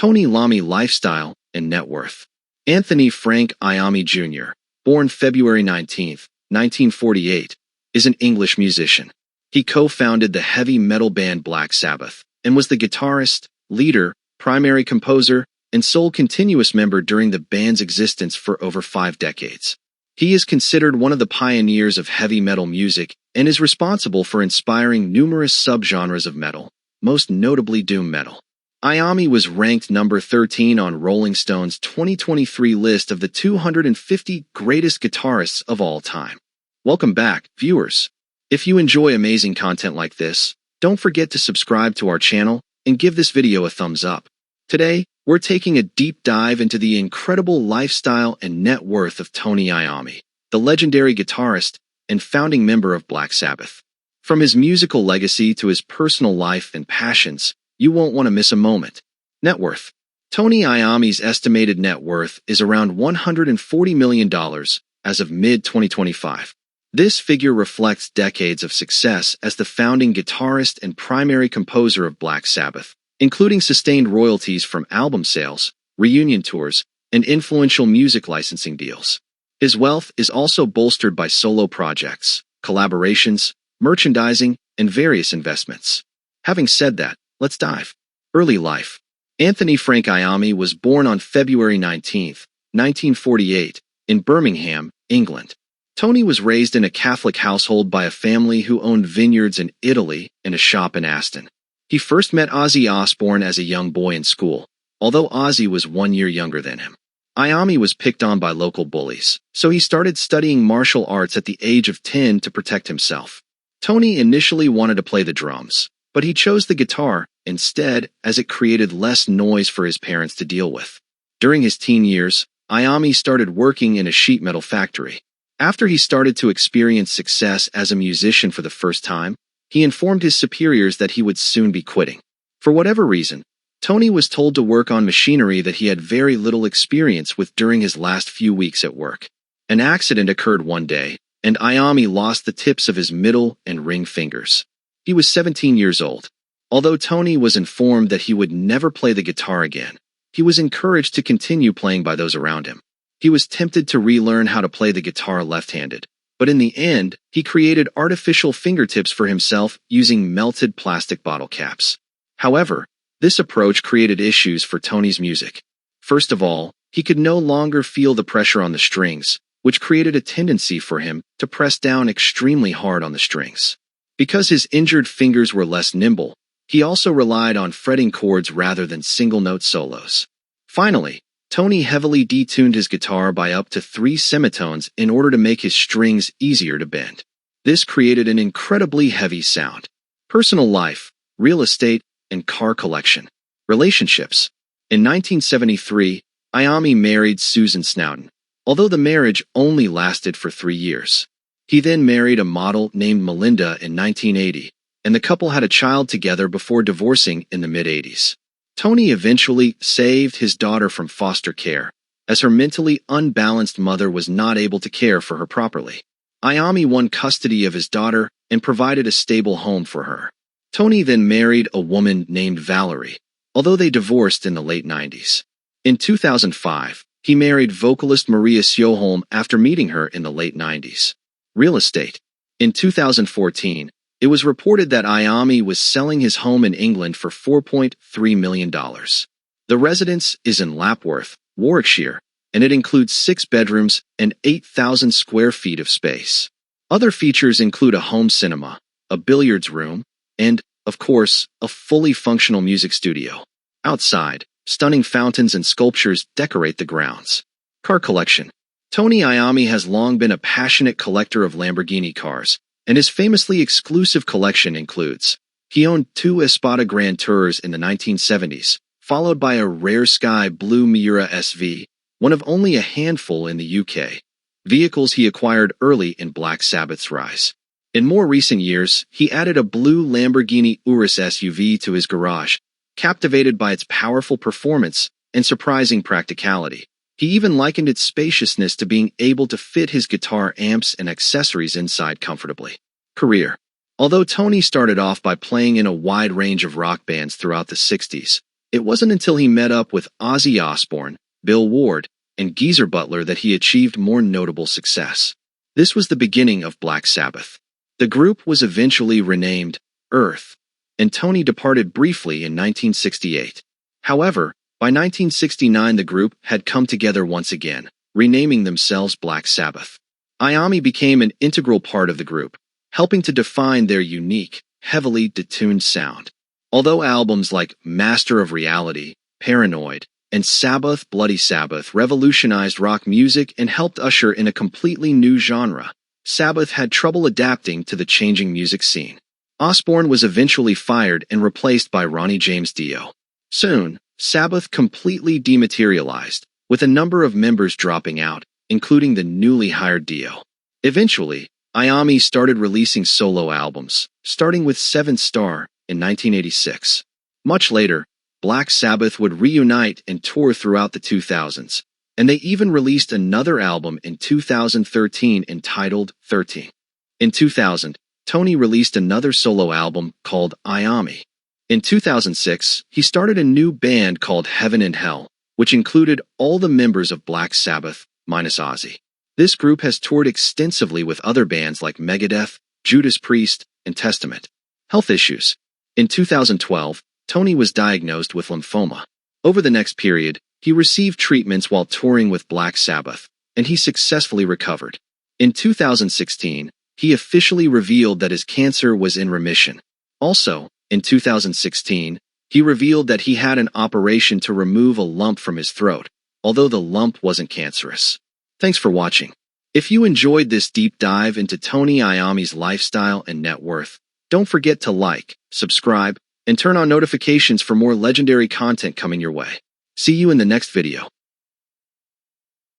Tony Iommi lifestyle and net worth. Anthony Frank Iommi Jr., born February 19, 1948, is an English musician. He co-founded the heavy metal band Black Sabbath and was the guitarist, leader, primary composer, and sole continuous member during the band's existence for over 5 decades. He is considered one of the pioneers of heavy metal music and is responsible for inspiring numerous subgenres of metal, most notably doom metal. Iommi was ranked number 13 on Rolling Stone's 2023 list of the 250 greatest guitarists of all time. Welcome back, viewers. If you enjoy amazing content like this, don't forget to subscribe to our channel and give this video a thumbs up. Today, we're taking a deep dive into the incredible lifestyle and net worth of Tony Iommi, the legendary guitarist and founding member of Black Sabbath. From his musical legacy to his personal life and passions, you won't want to miss a moment. Net worth. Tony Iommi's estimated net worth is around $140 million as of mid-2025. This figure reflects decades of success as the founding guitarist and primary composer of Black Sabbath, including sustained royalties from album sales, reunion tours, and influential music licensing deals. His wealth is also bolstered by solo projects, collaborations, merchandising, and various investments. Having said that, let's dive. Early life. Anthony Frank Iommi was born on February 19, 1948, in Birmingham, England. Tony was raised in a Catholic household by a family who owned vineyards in Italy and a shop in Aston. He first met Ozzy Osbourne as a young boy in school, although Ozzy was 1 year younger than him. Iommi was picked on by local bullies, so he started studying martial arts at the age of 10 to protect himself. Tony initially wanted to play the drums, but he chose the guitar instead as it created less noise for his parents to deal with. During his teen years, Iommi started working in a sheet metal factory. After he started to experience success as a musician for the first time, he informed his superiors that he would soon be quitting. For whatever reason, Tony was told to work on machinery that he had very little experience with during his last few weeks at work. An accident occurred one day, and Iommi lost the tips of his middle and ring fingers. He was 17 years old. Although Tony was informed that he would never play the guitar again, he was encouraged to continue playing by those around him. He was tempted to relearn how to play the guitar left-handed, but in the end, he created artificial fingertips for himself using melted plastic bottle caps. However, this approach created issues for Tony's music. First of all, he could no longer feel the pressure on the strings, which created a tendency for him to press down extremely hard on the strings. Because his injured fingers were less nimble, he also relied on fretting chords rather than single-note solos. Finally, Tony heavily detuned his guitar by up to 3 semitones in order to make his strings easier to bend. This created an incredibly heavy sound. Personal life, real estate, and car collection. Relationships. In 1973, Iommi married Susan Snowden, although the marriage only lasted for 3 years. He then married a model named Melinda in 1980, and the couple had a child together before divorcing in the mid-80s. Tony eventually saved his daughter from foster care, as her mentally unbalanced mother was not able to care for her properly. Iommi won custody of his daughter and provided a stable home for her. Tony then married a woman named Valerie, although they divorced in the late 90s. In 2005, he married vocalist Maria Sjöholm after meeting her in the late 90s. Real estate. In 2014, it was reported that Iommi was selling his home in England for $4.3 million. The residence is in Lapworth, Warwickshire, and it includes 6 bedrooms and 8,000 square feet of space. Other features include a home cinema, a billiards room, and, of course, a fully functional music studio. Outside, stunning fountains and sculptures decorate the grounds. Car collection. Tony Iommi has long been a passionate collector of Lamborghini cars, and his famously exclusive collection includes: he owned 2 Espada Grand Tours in the 1970s, followed by a rare sky blue Miura SV, one of only a handful in the UK. Vehicles he acquired early in Black Sabbath's rise. In more recent years, he added a blue Lamborghini Urus SUV to his garage, captivated by its powerful performance and surprising practicality. He even likened its spaciousness to being able to fit his guitar amps and accessories inside comfortably. Career. Although Tony started off by playing in a wide range of rock bands throughout the 60s, It wasn't until he met up with Ozzy Osbourne, Bill Ward, and Geezer Butler that he achieved more notable success. This was the beginning of Black Sabbath. The group was eventually renamed Earth, and Tony departed briefly in 1968. However, by 1969 the group had come together once again, renaming themselves Black Sabbath. Iommi became an integral part of the group, helping to define their unique, heavily detuned sound. Although albums like Master of Reality, Paranoid, and Sabbath, Bloody Sabbath revolutionized rock music and helped usher in a completely new genre, Sabbath had trouble adapting to the changing music scene. Osbourne was eventually fired and replaced by Ronnie James Dio. Soon, Sabbath completely dematerialized, with a number of members dropping out, including the newly hired Dio. Eventually, Iommi started releasing solo albums, starting with Seventh Star in 1986. Much later, Black Sabbath would reunite and tour throughout the 2000s, and they even released another album in 2013 entitled 13. In 2000, Tony released another solo album called Iommi. In 2006, he started a new band called Heaven and Hell, which included all the members of Black Sabbath, minus Ozzy. This group has toured extensively with other bands like Megadeth, Judas Priest, and Testament. Health issues. In 2012, Tony was diagnosed with lymphoma. Over the next period, he received treatments while touring with Black Sabbath, and he successfully recovered. In 2016, he officially revealed that his cancer was in remission. Also, in 2016, he revealed that he had an operation to remove a lump from his throat, although the lump wasn't cancerous. Thanks for watching. If you enjoyed this deep dive into Tony Iommi's lifestyle and net worth, don't forget to like, subscribe, and turn on notifications for more legendary content coming your way. See you in the next video.